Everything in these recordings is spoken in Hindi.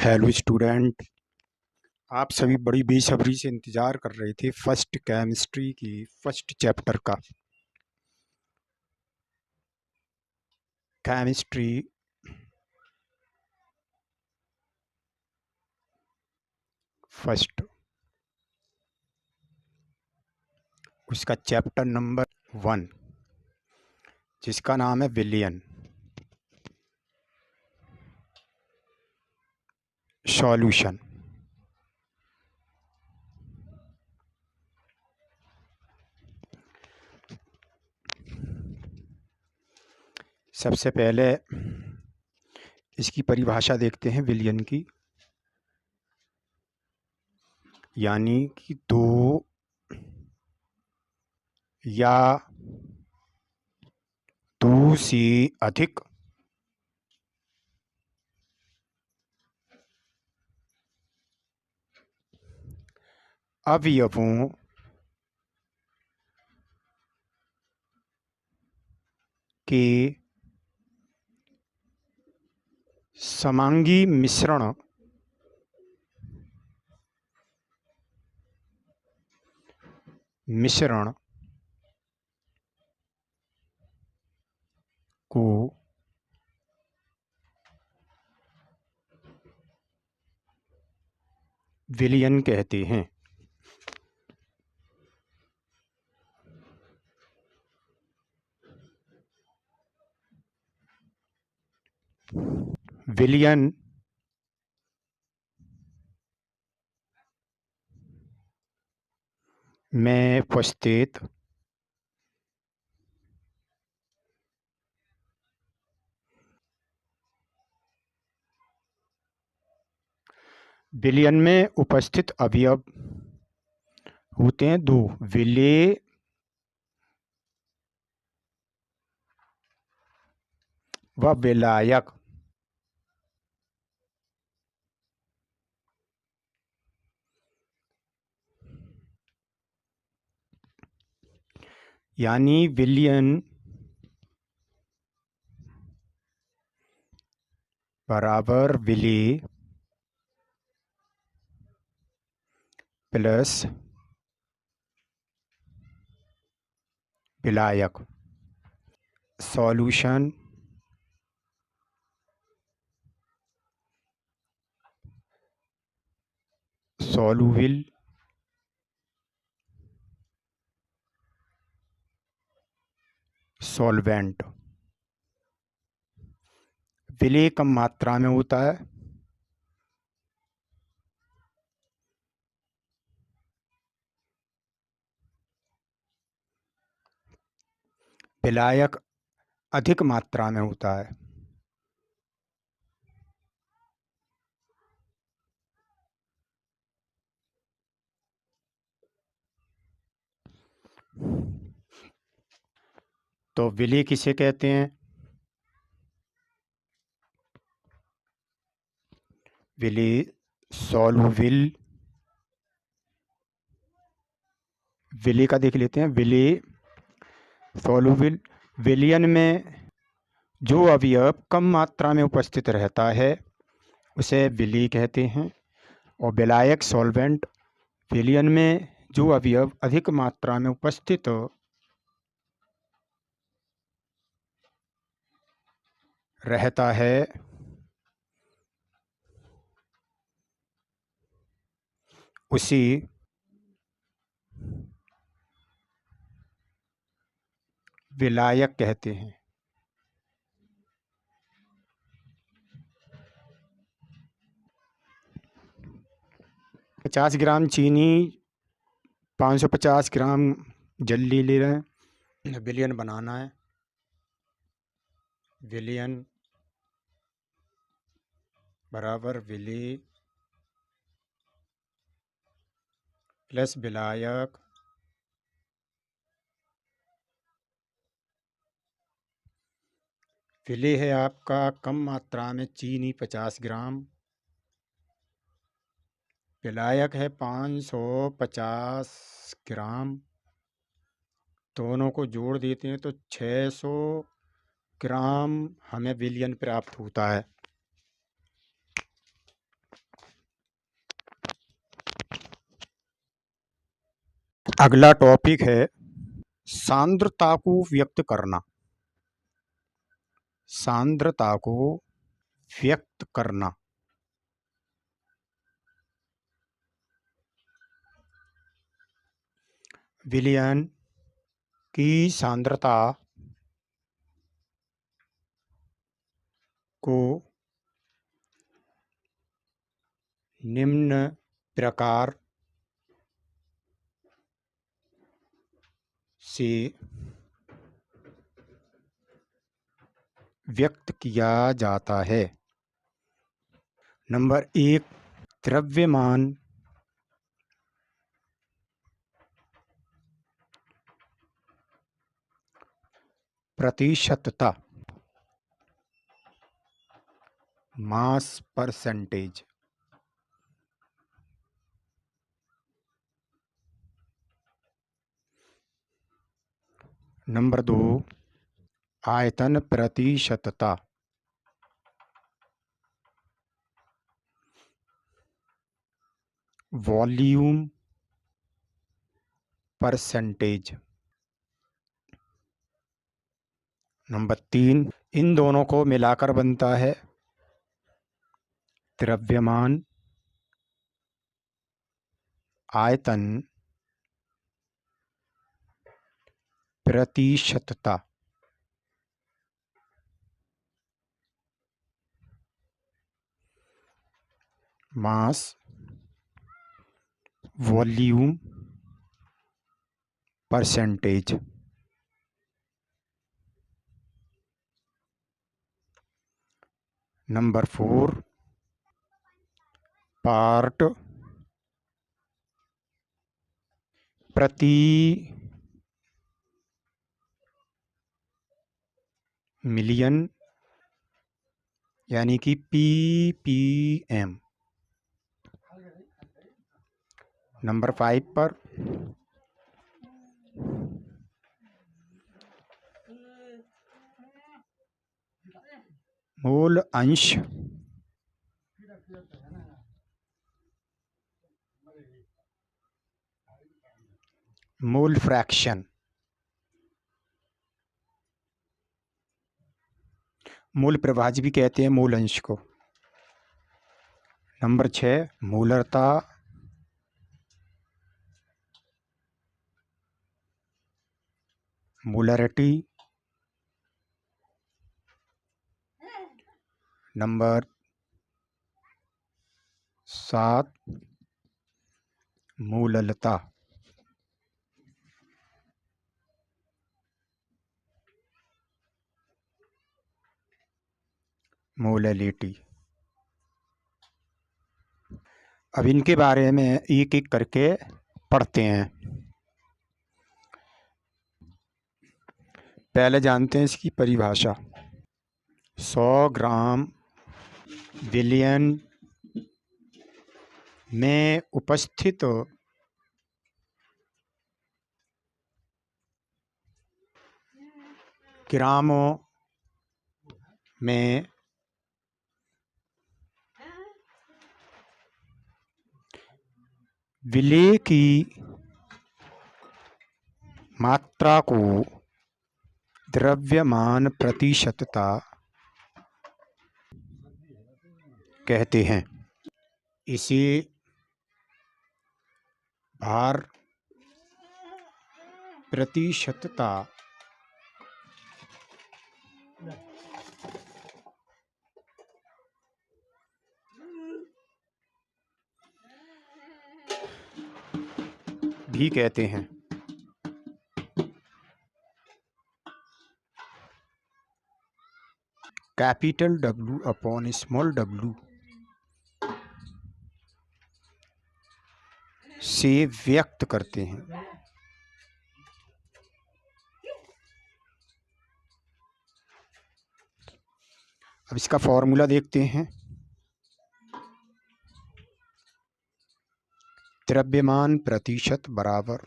Hello student. आप सभी बड़ी बेसब्री से इंतज़ार कर रहे थे फर्स्ट केमिस्ट्री की फर्स्ट चैप्टर का। केमिस्ट्री फर्स्ट, उसका चैप्टर नंबर 1 जिसका नाम है विलियन। सॉल्यूशन। सबसे पहले इसकी परिभाषा देखते हैं विलियन की, यानी कि दो या दो से अधिक अवयवों के समांगी मिश्रण को विलियन कहते हैं। विलियन में उपस्थित विलियन में उपस्थित अवयव होते हैं दो, विलेय व विलायक। यानी विलियन बराबर विलेय प्लस विलायक। Solution soluble solvent. विलेय कम मात्रा में होता है, विलायक अधिक मात्रा में होता है। तो विलेय किसे कहते हैं? विलेय सॉल्युबल, विलेय का देख लेते हैं। विलेय सॉल्युबल, विलियन में जो अवयव कम मात्रा में उपस्थित रहता है उसे विलेय कहते हैं। और विलायक सॉल्वेंट, विलियन में जो अवयव अधिक मात्रा में उपस्थित रहता है उसी विलायक कहते हैं। 50 ग्राम चीनी, 550 ग्राम जल्दी ले रहे हैं, विलियन बनाना है। विलियन बराबर विलेय प्लस विलायक विलेय है आपका कम मात्रा में चीनी 50 ग्राम, विलायक है 550 ग्राम। दोनों को जोड़ देते हैं तो 600 ग्राम हमें विलियन प्राप्त होता है। अगला टॉपिक है सांद्रता को व्यक्त करना। सांद्रता को व्यक्त करना। विलयन की सांद्रता को निम्न प्रकार से व्यक्त किया जाता है। नंबर 1, द्रव्यमान प्रतिशतता, मास परसेंटेज। नंबर 2, आयतन प्रतिशतता, वॉल्यूम परसेंटेज। नंबर 3, इन दोनों को मिलाकर बनता है द्रव्यमान आयतन प्रतिशतता। Mass volume percentage. Number 4, part प्रति मिलियन यानी कि ppm। नंबर 5 पर मूल अंश मूल फ्रैक्शन। मूल प्रभाज्य भी कहते हैं मूल अंश को। नंबर 6, मूलरता मूलरिटी। नंबर 7, मूललता। मोलैलिटी। अब इनके बारे में एक एक करके पढ़ते हैं। पहले जानते हैं इसकी परिभाषा। 100 ग्राम विलयन में उपस्थित ग्रामों में विलेय की मात्रा को द्रव्यमान प्रतिशतता कहते हैं। इसे भार प्रतिशतता भी कहते हैं। Capital W upon small w से व्यक्त करते हैं। अब इसका फॉर्मूला देखते हैं। द्रव्यमान प्रतिशत बराबर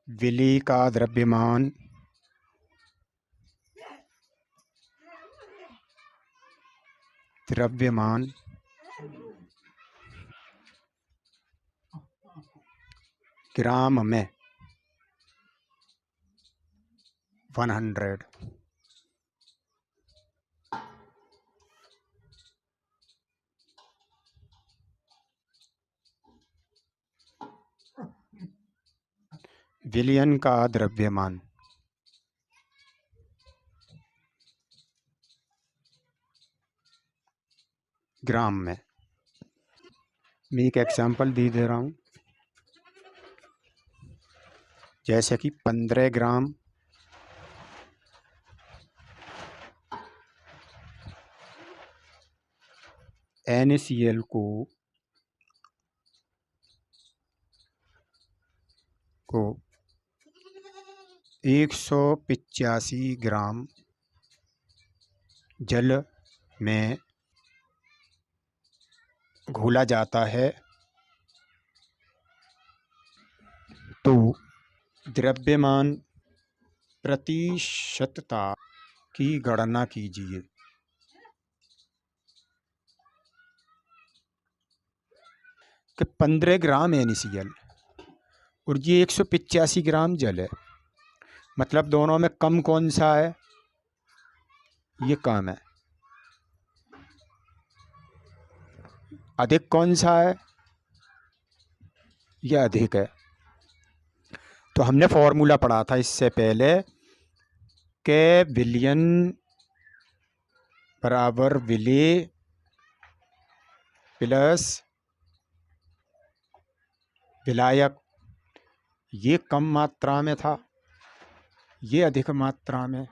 विलेय का द्रव्यमान ग्राम में 100। विलयन का द्रव्यमान ग्राम में। मैं एक एग्जांपल दे रहा हूँ, जैसे कि 15 ग्राम NaCl को 185 ग्राम जल में घोला जाता है तो द्रव्यमान प्रतिशतता की गणना कीजिए। कि 15 ग्राम NaCl और ये 185 ग्राम जल है, मतलब दोनों में कम कौन सा है? ये कम है। अधिक कौन सा है? ये अधिक है। तो हमने फॉर्मूला पढ़ा था इससे पहले कि विलयन बराबर विलेय प्लस विलायक। ये कम मात्रा में था, ये अधिक मात्रा में,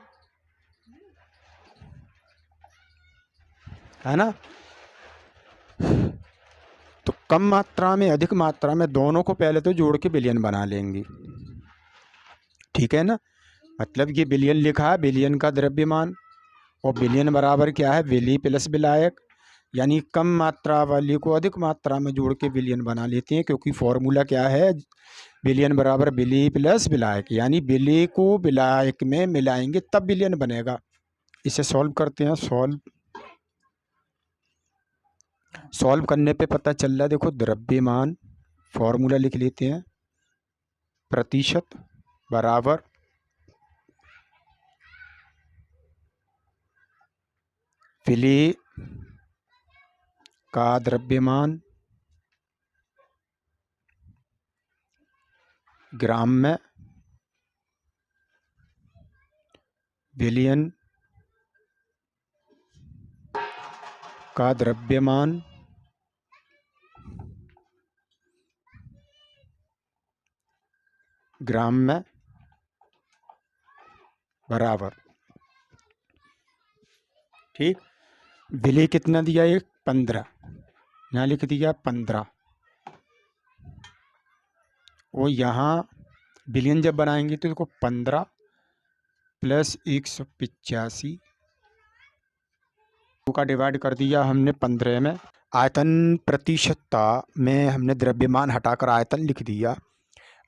है ना। तो कम मात्रा में अधिक मात्रा में दोनों को पहले तो जोड़ के विलयन बना लेंगे, ठीक है ना। मतलब ये विलयन लिखा है, विलयन का द्रव्यमान, और विलयन बराबर क्या है? विलेय प्लस विलायक। यानी कम मात्रा वाली को अधिक मात्रा में जोड़ के विलयन बना लेते हैं, क्योंकि फॉर्मूला क्या है? विलयन बराबर विलेय प्लस विलायक। यानी विलेय को विलायक में मिलाएंगे तब विलयन बनेगा। इसे सॉल्व करते हैं। सॉल्व करने पे पता चल रहा है, देखो द्रव्यमान फॉर्मूला लिख लेते हैं, प्रतिशत बराबर विलेय का द्रव्यमान ग्राम में विलयन का द्रव्यमान ग्राम में बराबर, ठीक। विलेय कितना दिया? एक 15, यहाँ लिख दिया 15। और यहाँ विलयन जब बनाएंगे तो देखो 15 प्लस 185 का डिवाइड कर दिया हमने 15 में। आयतन प्रतिशतता में हमने द्रव्यमान हटाकर आयतन लिख दिया।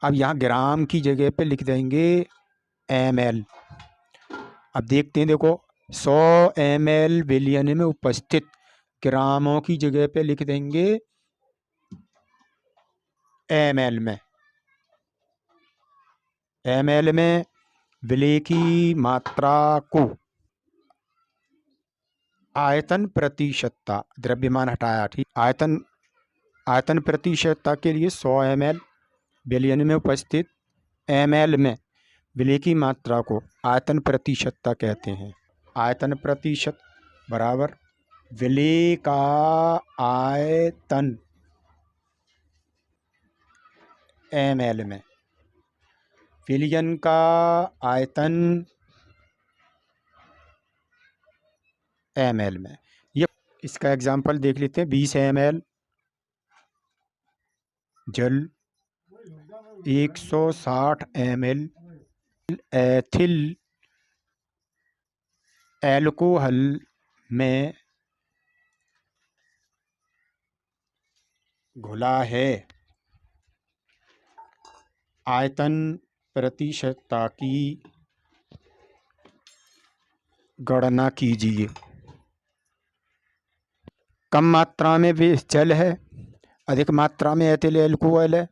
अब यहाँ ग्राम की जगह पे लिख देंगे ml। अब देखते हैं, देखो 100 ml विलयन में उपस्थित, ग्रामों की जगह पे लिख देंगे ml में। ml में विलेय की मात्रा को आयतन प्रतिशतता, द्रव्यमान हटाया, ठीक। आयतन प्रतिशतता के लिए 100 ml विलयन में उपस्थित ml में विलेय की मात्रा को आयतन प्रतिशतता कहते हैं। आयतन प्रतिशत बराबर विलेय का आयतन ml में, विलयन का आयतन ml में। ये इसका एग्जाम्पल देख लेते हैं। 20 ml जल 160 ml एथिल एल्कोहल में घुला है। आयतन प्रतिशतता की गणना कीजिए। कम मात्रा में वे जल है, अधिक मात्रा में एथिल एल्कोहल है।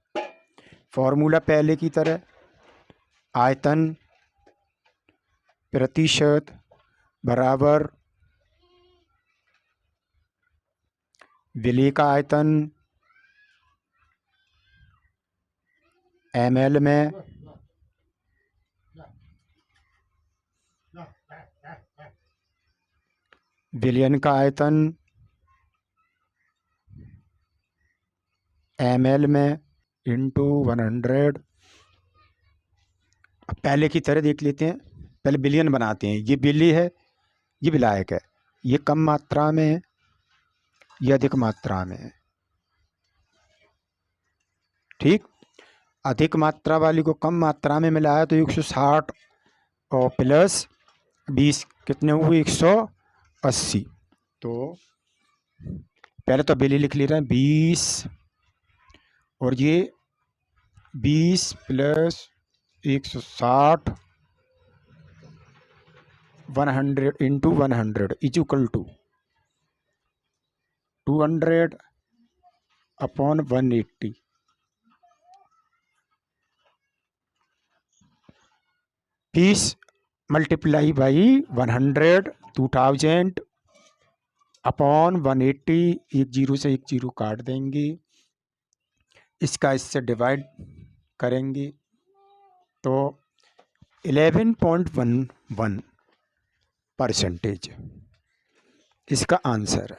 फॉर्मूला पहले की तरह, आयतन प्रतिशत बराबर विलेय का आयतन ml में विलयन का आयतन ml में इंटू 100। अब पहले की तरह देख लेते हैं, पहले विलयन बनाते हैं। ये विलेय है, ये विलायक है। ये कम मात्रा में है, ये अधिक मात्रा में है। ठीक, अधिक मात्रा वाली को कम मात्रा में मिलाया तो 160 और प्लस 20 कितने हुए, 180। तो पहले तो विलेय लिख ले रहे हैं 20, और ये 20 plus 160 100 into 100 is equal to 200 upon 180। Piece multiply by 100, 2000 upon 180। एक जीरो से एक जीरो काट देंगे, इसका इससे डिवाइड करेंगे तो 11.11% इसका आंसर है।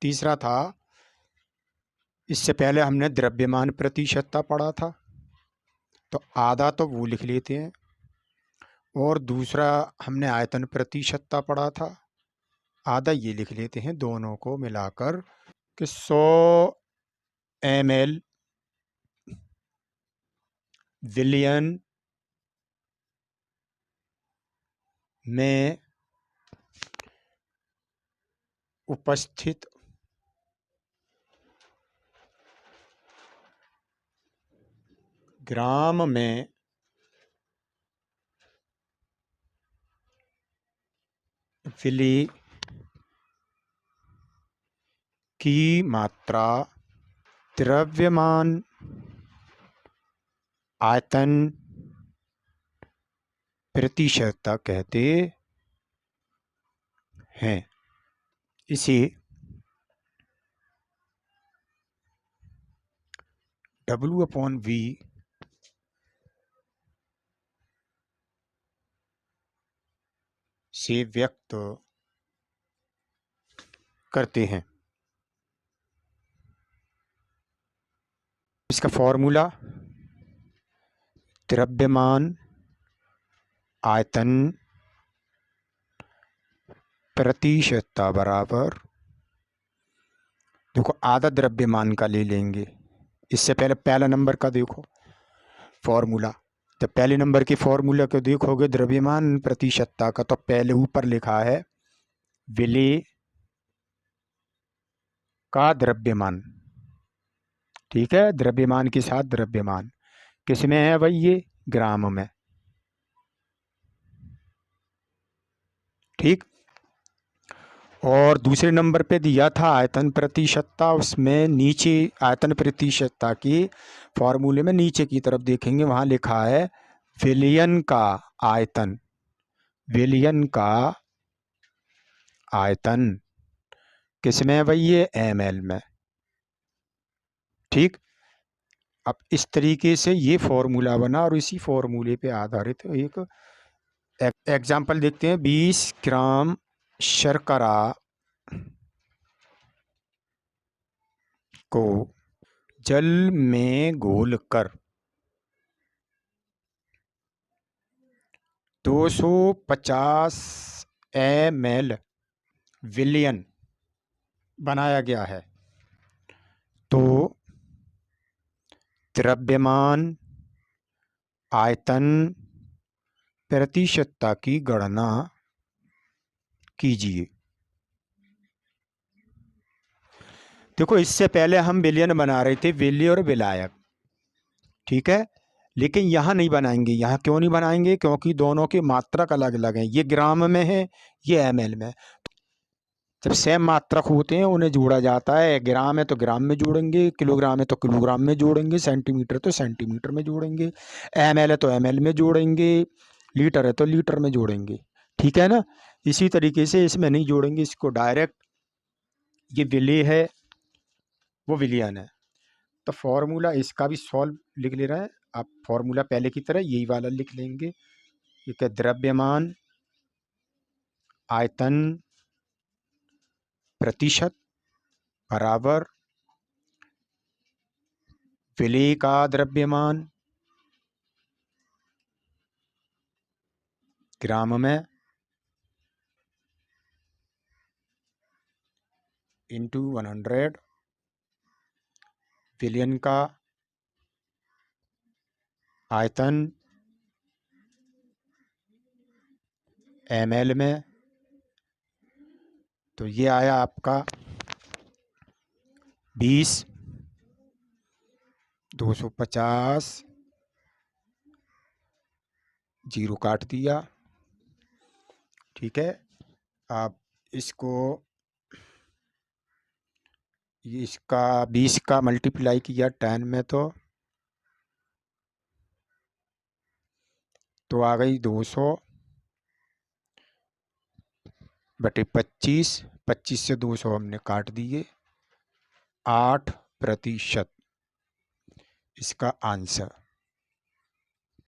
तीसरा था, इससे पहले हमने द्रव्यमान प्रतिशतता पढ़ा था, तो आधा तो वो लिख लेते हैं, और दूसरा हमने आयतन प्रतिशतता पढ़ा था, आधा ये लिख लेते हैं। दोनों को मिलाकर कि 100 ml विलयन में उपस्थित ग्राम में विलेय की मात्रा द्रव्यमान आयतन प्रतिशतता कहते हैं। इसे W/V से व्यक्त करते हैं। इसका फॉर्मूला द्रव्यमान आयतन प्रतिशतता बराबर, देखो आधा द्रव्यमान का ले लेंगे। इससे पहले पहला नंबर का देखो फॉर्मूला, तो पहले नंबर के फॉर्मूला को देखोगे द्रव्यमान प्रतिशतता का, तो पहले ऊपर लिखा है विलेय का द्रव्यमान। ठीक है, द्रव्यमान के साथ द्रव्यमान किस में है भाई, ये ग्राम में। ठीक, और दूसरे नंबर पे दिया था आयतन प्रतिशतता, उसमें नीचे आयतन प्रतिशतता की फॉर्मूले में नीचे की तरफ देखेंगे, वहाँ लिखा है विलयन का आयतन। विलयन का आयतन किस में है भाई, ये ml में। ठीक, अब इस तरीके से ये फॉर्मूला बना, और इसी फॉर्मूले पे आधारित एक एग्जाम्पल देखते हैं। 20 ग्राम शर्करा को जल में घोलकर 250 ml विलयन बनाया गया है, तो द्रव्यमान आयतन प्रतिशतता की गणना कीजिए। देखो, इससे पहले हम विलयन बना रहे थे, विलेय और विलायक। ठीक है, लेकिन यहाँ नहीं बनाएंगे। यहाँ क्यों नहीं बनाएंगे, क्योंकि दोनों की मात्रक अलग अलग हैं। ये ग्राम में है, ये ml में। जब सेम मात्रक होते हैं उन्हें जोड़ा जाता है। ग्राम है तो ग्राम में जोड़ेंगे, किलोग्राम है तो किलोग्राम में जोड़ेंगे, सेंटीमीटर तो सेंटीमीटर में जोड़ेंगे, एमएल है तो एमएल में जोड़ेंगे, लीटर है तो लीटर में जोड़ेंगे। ठीक है ना। इसी तरीके से इसमें नहीं जोड़ेंगे, इसको डायरेक्ट, ये विले है वो विलियन है। तो फॉर्मूला इसका भी सॉल्व लिख ले रहे हैं आप, फॉर्मूला पहले की तरह यही वाला लिख लेंगे। ये क्या, द्रव्यमान आयतन प्रतिशत बराबर विलेय का द्रव्यमान ग्राम में इंटू 100, विलियन का आयतन ml में। तो ये आया आपका 20, 250, जीरो काट दिया। ठीक है, आप इसको, इसका 20 का मल्टीप्लाई किया 10 में तो आ गई 200 बटे 25, 25 से 200 हमने काट दिए, 8% इसका आंसर।